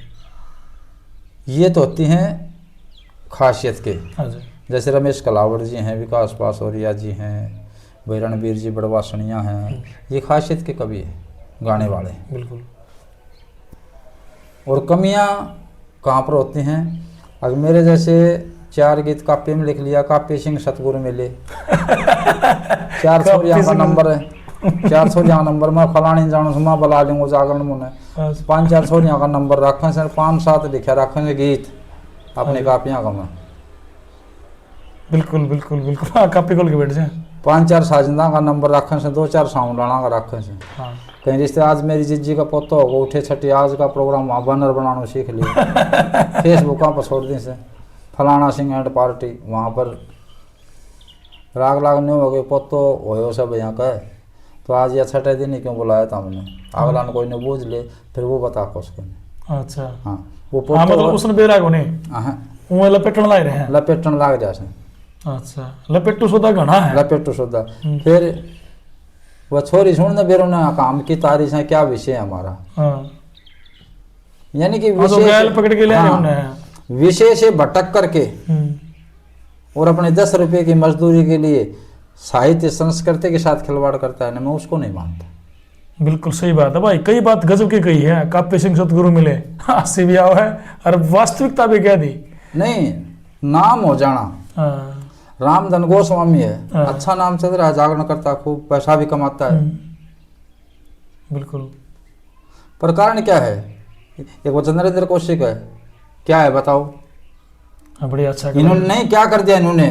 ये तो होती हैं खासियत के। हाँ जी, जैसे रमेश कलावड़ जी हैं, विकास पासौरिया जी हैं, भाई रणबीर जी बड़वासनिया हैं, ये खासियत के कवि हैं, गाने वाले। बिल्कुल। और कमियां कहाँ पर होती हैं? अगर मेरे जैसे 4 गीत काव्य में लिख लिया, काव्य सिंह सतगुरु मिले 400 यहाँ का नंबर है, 400 यहाँ नंबर में फलानी जानू सुमा बला लूँगा जागरण मुने 5-400 यहाँ का नंबर रखें से 5-7 लिखे रखें से गीत अपने कापियाँ का में। बिल्कुल बिल्कुल बिल्कुल। हाँ कापी खोल के बैठ जाए। 5-4 साजिंदा का नंबर रखें से 2-4 साउंड लाना का रखें से। हाँ कहीं रिश्ते आज मेरी जिज्जी का पोतो होगा, उठे छठी आज का प्रोग्राम वहाँ बैनर बनाना सीख लिया फेसबुक पर छोड़ दी से फलाना सिंह एंड पार्टी, वहाँ पर राग लागने हो गए पोतो हो सब यहाँ का है, तो आज ये छठे दिन ही क्यों बुलाया था हमने, अगला ने कोई ने बूझ ले फिर वो बता को उसको। अच्छा हाँ वो हाँ मतलब उसने बेराग होने वो लपेटन लाए रहे हैं, लपेटन लाग जा से। अच्छा लपेटू सोदा घना है, लपेटू सोदा। फिर वह छोरी सुन बेरो ना काम की तारीफ है, क्या विषय है हमारा। हाँ यानी कि विषय पकड़ के ले विषय से भटक करके और अपने 10 रुपए की मजदूरी के लिए साहित्य संस्कृति के साथ खिलवाड़ करता है ना, मैं उसको नहीं मानता। बिल्कुल सही बात है भाई, कई बात गजब की कही है, काप्य सिंह सतगुरु मिले हास्य भी आओ है और वास्तविकता भी कह दी। नहीं नाम हो जाना, रामधन गोस्वामी है, अच्छा नाम चल रहा है, जागरण करता, खूब पैसा भी कमाता है। बिल्कुल। पर कारण क्या है? एक वो नरेंद्र कौशिक है, क्या है बताओ? बढ़िया अच्छा इन्होंने नहीं क्या कर दिया इन्होंने,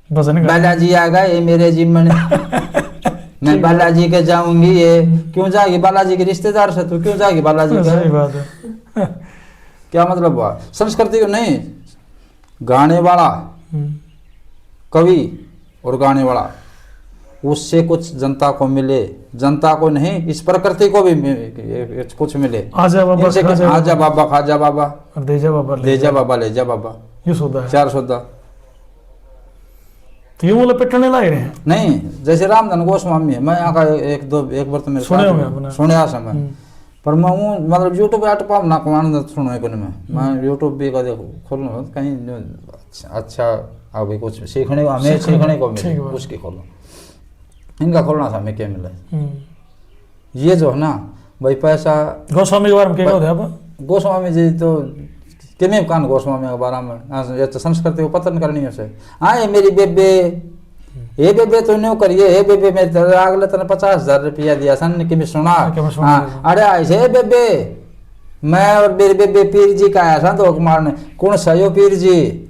भजन बालाजी आ गए ये मेरे जिम्मन मैं बालाजी के जाऊंगी, ये क्यों जाएगी? बालाजी के रिश्तेदार से तू क्यों जाएगी बालाजी के? सही बात है। क्या मतलब हुआ? संस्कृति को नहीं, गाने वाला कवि और गाने वाला उससे कुछ जनता को मिले, जनता को नहीं इस प्रकृति को भी कुछ मिले। आजा बाबा आजा बाबा खाजा बाबा देजा बाबा ले जा बाबा ले जा बाबा, ये सौदा है 4 सौदा। तो ये वो लपेटने लाए रहे हैं नहीं, जैसे रामधन गोस्वामी है, मैं यहाँ का एक बार तो मेरे सुने समय पर मैं मतलब यूट्यूब पे अटपा ना कमान सुनो को मैं यूट्यूब भी कदे खोलूँ कहीं अच्छा अभी कुछ सीखने को हमें सीखने को मिले उसकी खोलो, इनका खोलना था हमें क्या मिला। ये जो है ना भाई पैसा, गोस्वामी के बारे में क्या कहते हैं? गोस्वामी जी तो किमें कान गोस्वामी के बारे में ये तो संस्कृति को पतन करनी है उसे। हाँ ये मेरी बेबे, ये बेबे तो न्यू करिए, हे बेबे मैं अगले तने 50,000 रुपया दिया सन कि मैं सुना। हाँ अरे ऐसे बेबे मैं और मेरे बेबे पीर जी का आया था धोख मारने, कौन सा यो पीर जी?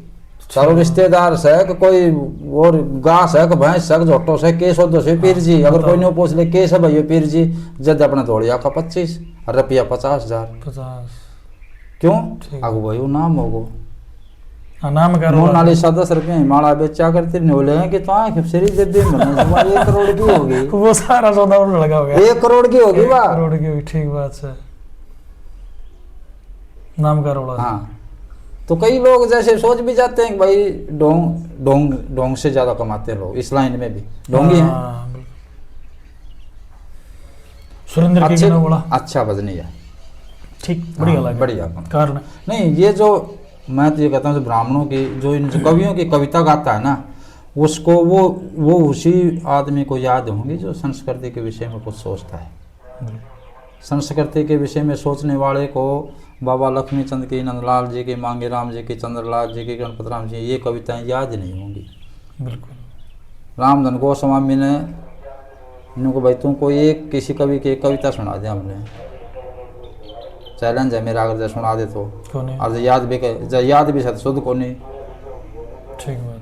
सारो रिश्तेदार से कोई और गास है भैंस है झोटो से केस हो से पीर जी, अगर कोई नहीं पूछ ले केस है भाई पीर जी, जद अपना दौड़िया का 25 रुपया 50,000 50 क्यों? अगो भाई नाम होगो हाँ, नाम का मोनालिसा 10 रुपये माला बेचा करती बोले कि तो आँख फ्री दे दे 1 करोड़ की होगी, वो सारा सौदा उन्होंने लगा हो गया, 1 करोड़ की होगी 1 वाह, करोड़ की होगी, ठीक बात है, नाम का रोड़ा। हाँ। तो कई लोग जैसे सोच भी जाते हैं कि भाई ढोंग से ज्यादा कमाते हैं लोग, इस लाइन में भी ढोंगी हैं। हाँ, सुरेंद्र के गाना बोला अच्छा बजनी है, ठीक, बढ़िया लगा, बढ़िया कारण नहीं। ये जो मैं तो ये कहता हूँ ब्राह्मणों की जो इन कवियों की कविता गाता है ना, उसको वो उसी आदमी को याद होंगी जो संस्कृति के विषय में कुछ सोचता है। संस्कृति के विषय में सोचने वाले को बाबा लक्ष्मीचंद की, नंदलाल जी की, मांगे राम जी की, चंद्रलाल जी की, गणपत राम जी, ये कविताएं याद नहीं होंगी। बिल्कुल। रामधन गोस्वामी ने इनको भाई तुमको एक किसी कवि की एक कविता सुना दे, हमने चैलेंज है मेरा, अगर सुना दे तो, और याद भी सत शुद्ध को नहीं, ठीक बात।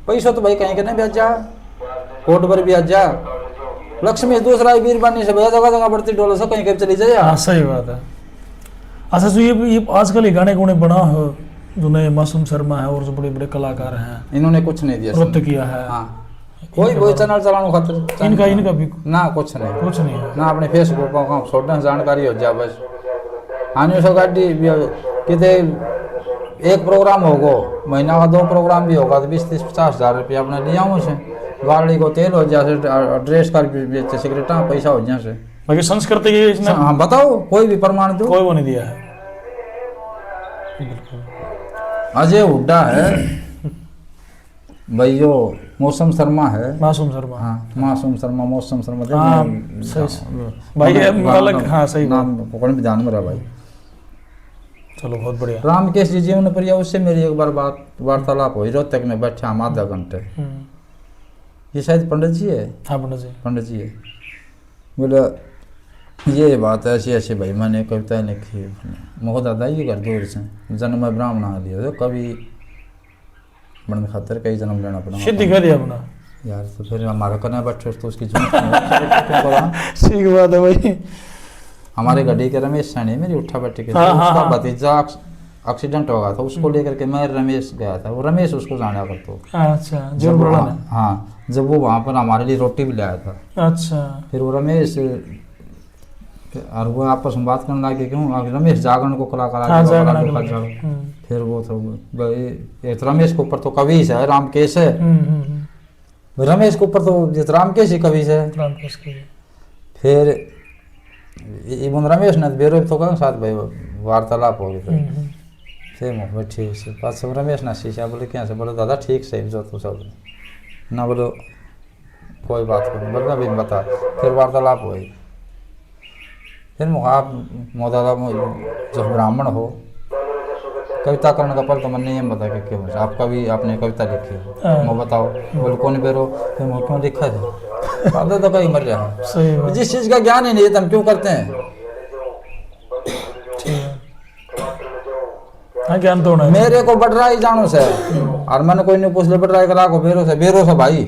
पैसा तो भाई कहीं के नहीं ब्याज जा, कोर्ट पर ब्याज जा, लक्ष्मी दूसरा वीरबानी से भैया जगह जगह बढ़ती डोला से कहीं कहीं चली जाए। हाँ, सही बात है। अच्छा, तो ये आजकल ये गाने गुणे बना हो जो नए मासूम शर्मा है और जो बड़े बड़े कलाकार हैं, इन्होंने कुछ नहीं दिया, नृत्य किया है। हाँ, कोई चैनल चलाने खातिर इनका भी ना कुछ नहीं है ना, अपने फेसबुक पर छोटा जानकारी हो जा बस। आने सो गाड़ी कितने एक प्रोग्राम होगा, महीना का 2 प्रोग्राम भी होगा तो 20-30-50 हज़ार रुपया अपने लिया उसे, गाड़ी को तेल हो जाए, ड्रेस का बेचे, सिगरेटा पैसा हो जाए। बाकी संस्कृति ये इसने, हाँ बताओ, कोई भी प्रमाण दो, कोई वो नहीं दिया है। अजय हुड्डा है भाई, जो मौसम शर्मा है, मासूम शर्मा, हाँ मासूम शर्मा, मौसम शर्मा, हाँ सही भाई, अलग, हाँ सही नाम पकड़ में ध्यान में रहा भाई। चलो बहुत बढ़िया। रामकेश जी जीवन प्रिया, उससे मेरी एक बार वार्तालाप हुई, रोहतक में बैठे हम आधा घंटे, ये शायद पंडित जी है, हाँ पंडित जी है, बोले ये बात ऐसी ऐसी भाई, मैंने कविताएं लिखी, मोह दादा ये घर दूर से जन्म में ब्राह्मण आ लिया, तो कभी बन खातर कई जन्म लेना पड़ा, सिद्धि कर दिया अपना यार, तो फिर हमारा करना बैठे तो उसकी ठीक बात है भाई। हमारे गड्ढे के रमेश सैनी मेरी उठा बैठी के, उसका भतीजा एक्सीडेंट हो गया था, उसको लेकर के मैं रमेश गया था, वो रमेश उसको जाना करता। अच्छा, जब हाँ, जब वो वहाँ पर हमारे लिए रोटी भी लाया था। अच्छा, फिर वो रमेश और वो आपस में बात करने लगे, क्यों रमेश जागरण को कलाकार, फिर वो तो रमेश के ऊपर तो कवि है, रामकेश है, रमेश के ऊपर तो रामकेश ही कवि है। फिर इवन रमेश ने बेरो तो कहा साथ भाई वार्तालाप हो गई, फिर ठीक से बात सब रमेश ना शीशा बोले क्या से, बोले दादा ठीक से जो तो सब ना, बोलो कोई बात नहीं, बोला भी बता, फिर वार्तालाप हुई। फिर आप दादा जो ब्राह्मण हो, कविता करने का पर तो मन नहीं है, बता के क्यों आप कभी आपने कविता लिखी है, मैं बताओ, बोले कौन बेरो, फिर मैं क्यों लिखा था, तो कहीं मर रहा, जिस चीज का ज्ञान ही नहीं है तो हम क्यों करते हैं। ज्ञान तो मेरे को बढ़ रहा ही जानो से, और मैंने कोई नहीं पूछ ले बढ़ रहा है करा को बेरो से भाई,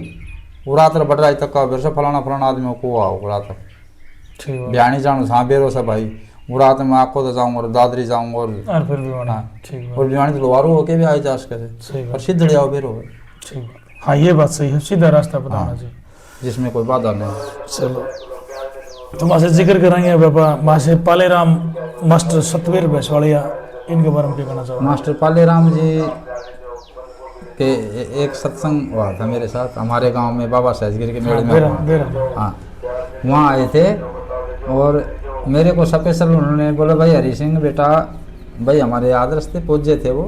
वो रात बढ़ रहा है तक का बेरो से फलाना फलाना आदमी को आओ रात बयानी जानो, हाँ बेरो से भाई, वो रात में आपको तो जाऊंगा और दादरी जाऊंगा, और फिर भी और बयानी तो लोहारू होके भी आए जा सके, और सीधे ले आओ बेरो। हाँ ये बात सही है, सीधा रास्ता बताना चाहिए जिसमें कोई बाधा नहीं। चलो तो मासे जिक्र करेंगे बाबा मासे पालेराम मास्टर सतवीर भैंसवाड़िया, इनके बारे में क्या कहना चाहोगे? मास्टर पालेराम जी के एक सत्संग हुआ था मेरे साथ हमारे गांव में, बाबा सहजगिरी के मेले में, हाँ वहाँ आए थे, और मेरे को स्पेशल उन्होंने बोला भाई हरि सिंह बेटा, भाई हमारे आदर्श थे, पूज्य थे वो,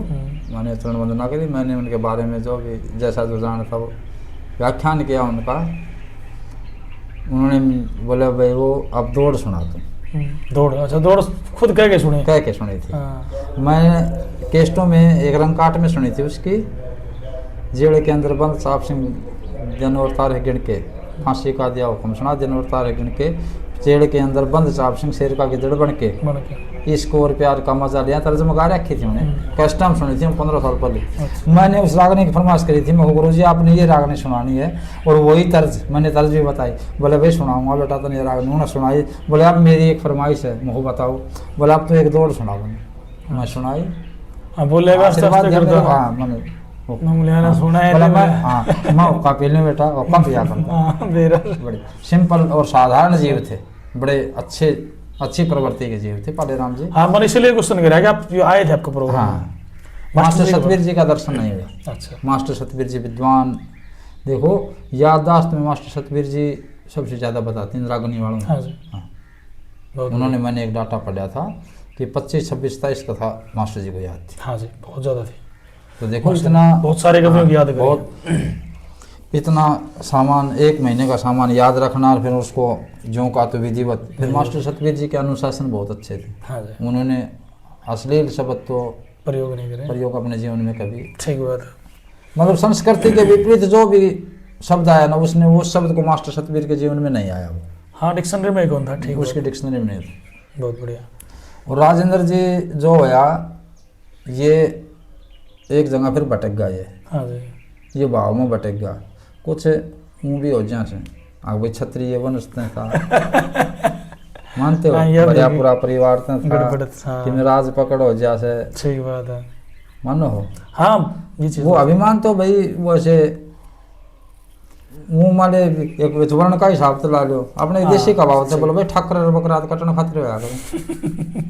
मैंने चरण वंदना करी, मैंने उनके बारे में जो भी जैसा जो जाना था वो व्याख्यान किया उनका। उन्होंने बोला भाई वो अब दौड़ सुना तुम, दौड़, अच्छा दौड़ खुद कह के सुनी थी। मैं केस्टों में एक रंगकाट में सुनी थी उसकी, जेड़े के अंदर बंद साहब सिंह जनवर तारे गिन के फांसी का दिया हुक्म सुना, जनवर तारे गिन के जेड़ के अंदर बंद साहब सिंह शेर का गिदड़ बन के इसको और प्यार का मजा लिया, तर्जमा गा रखी थी उन्हें, कस्टम सुनी थी 15 साल पहले। मैंने उस रागनी की फरमाइश करी थी, मैं गुरु जी आपने ये रागनी सुनानी है, और वही तर्ज मैंने तर्ज भी बताई, बोले भाई सुनाऊंगा बेटा, तो ये रागनी उन्होंने सुनाई, बोले अब मेरी एक फरमाइश है, मुँह बताओ, बोले अब तो एक दौड़ सुना बने, मैं सुनाई, हाँ बोलेगा आस्ते आशीर्वाद आस्ते दिया करता मेरे को, है। हाँ मैंने वो नमलियाना सुना है बोला ले मैं, मैं। हाँ मैं कॉपी ले बेटा और पंप या करता। हाँ मेरा बड़े सिंपल और साधारण जीव थे, बड़े अच्छी प्रवृत्ति के जीव थे पाले राम जी। हाँ मैंने इसलिए क्वेश्चन करा कि आप जो आए थे आपका प्रोग्राम में। हाँ मास्टर सतवीर जी का दर्शन नहीं हुआ। अच्छा मास्टर सतवीर जी विद्वान, देखो याददाश्त में मास्टर सतवीर जी सबसे ज़्यादा बताते हैं रागनी वालों में। हाँ जी हाँ। बहुत उन्होंने, मैंने एक डाटा पढ़ा था कि 25, 26, 27 कथा मास्टर जी को याद थी। हाँ जी बहुत ज़्यादा थी। तो देखो इतना बहुत सारे कवियों की याद करें। बहुत इतना सामान, एक महीने का सामान याद रखना और फिर उसको ज्यों का तो विधिवत। फिर मास्टर सतवीर जी के अनुशासन बहुत अच्छे थे। हाँ जी उन्होंने अश्लील शब्द तो प्रयोग नहीं करें। प्रयोग अपने जीवन में कभी, ठीक बात है। मतलब संस्कृति के विपरीत जो भी शब्द आया ना, उसने उस शब्द को मास्टर सतवीर के जीवन में नहीं आया वो, हाँ डिक्शनरी में कौन था। ठीक उसकी डिक्शनरी में नहीं था। बहुत बढ़िया। और राजेंद्र जी जो होया, ये एक जगह फिर भटक गया, हाँ जी ये भाव में भटक गया। कुछ ऊँ भी हो जा से आग भाई क्षत्रिय वंश था मानते हो, हाँ, ये बढ़िया भी पूरा परिवार था गड़बड़ था। कि राज पकड़ हो जा से, ठीक बात है। मानो हो हाँ ये चीज़ वो अभिमान तो भाई वो ऐसे मुंह माले एक वर्ण का हिसाब तो ला लो अपने हाँ, देशी का भाव थे, बोलो भाई ठाकर बकरा कटन खातिर होया करो।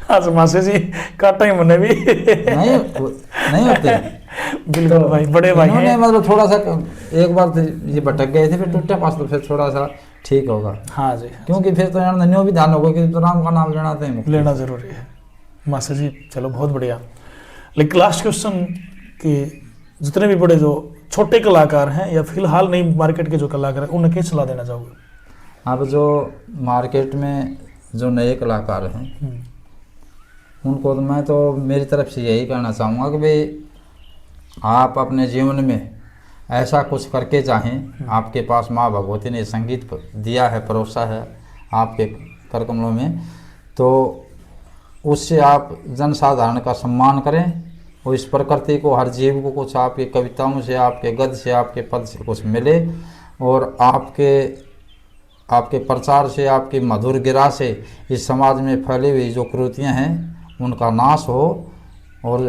हाँ समासे जी काटा ही मने भी नहीं होते। बिल्कुल तो भाई बड़े भाई इन्होंने हैं। मतलब थोड़ा सा एक बार तो ये भटक गए थे, फिर टूटे पास तो फिर थोड़ा सा ठीक होगा, हाँ जी क्योंकि फिर तो यार न्यो भी ध्यान होगा कि तो राम का नाम लेना था लेना जरूरी है। मास्टर जी चलो बहुत बढ़िया। लेकिन लास्ट क्वेश्चन कि जितने भी बड़े जो छोटे कलाकार हैं या फिलहाल नई मार्केट के जो कलाकार हैं उन्हें क्या सलाह देना चाहोगे? अब जो मार्केट में जो नए कलाकार हैं उनको तो मैं तो मेरी तरफ से यही कहना चाहूँगा कि भाई आप अपने जीवन में ऐसा कुछ करके चाहें, आपके पास माँ भगवती ने संगीत दिया है, परोसा है आपके कर कमलों में, तो उससे आप जनसाधारण का सम्मान करें और इस प्रकृति को, हर जीव को कुछ आपकी कविताओं से, आपके गद्य से, आपके पद से कुछ मिले और आपके प्रचार से, आपकी मधुर गिरा से इस समाज में फैली हुई जो कुरीतियाँ हैं उनका नाश हो और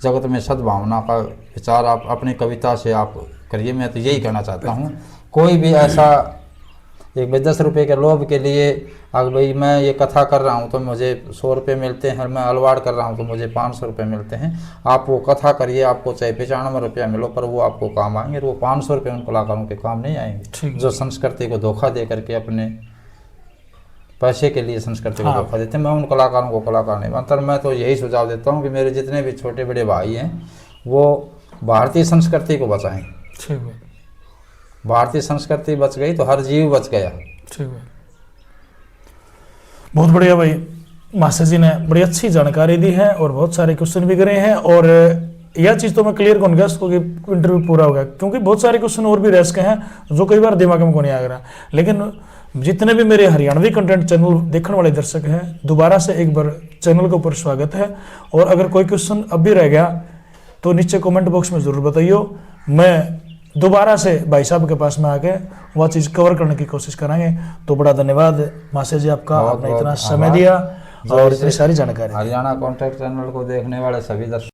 जगत में सद्भावना का विचार आप अपनी कविता से आप करिए। मैं तो यही कहना चाहता हूँ। कोई भी ऐसा एक भाई 10 रुपये के लोभ के लिए अगर भाई मैं ये कथा कर रहा हूँ तो मुझे 100 रुपये मिलते हैं, मैं अलवाड़ कर रहा हूँ तो मुझे 500 रुपये मिलते हैं, आप वो कथा करिए, आपको चाहे 95 रुपया मिलो पर वो आपको काम आएंगे। वो 500 रुपये उन कलाकारों के काम नहीं आएंगे जो संस्कृति को धोखा दे करके अपने पैसे के लिए संस्कृति को धोखा देते हैं। मैं उन कलाकारों को कलाकार नहीं मानता। मैं तो यही सुझाव देता हूँ कि मेरे जितने भी छोटे बड़े भाई हैं वो भारतीय संस्कृति को बचाएं। ठीक है। भारतीय संस्कृति बच गई तो हर जीव बच गया। ठीक है, बहुत बढ़िया भाई। मास्टर जी ने बड़ी अच्छी जानकारी दी है और बहुत सारे क्वेश्चन भी करे हैं और यह चीज़ तो मैं क्लियर कौन गया उसको कि इंटरव्यू पूरा हो गया, क्योंकि बहुत सारे क्वेश्चन और भी रह के हैं जो कई बार दिमाग में को नहीं आ रहा। लेकिन जितने भी मेरे हरियाणवी कंटेंट चैनल देखने वाले दर्शक हैं, दोबारा से एक बार चैनल के ऊपर स्वागत है और अगर कोई क्वेश्चन अब भी रह गया तो नीचे कमेंट बॉक्स में ज़रूर बताइए। मैं दोबारा से भाई साहब के पास में आके वह चीज़ कवर करने की कोशिश करेंगे। तो बड़ा धन्यवाद मास्टर जी आपका, आपने इतना समय दिया और इतनी सारी जानकारी। हरियाणा कॉन्टैक्ट चैनल को देखने वाले सभी दर्शक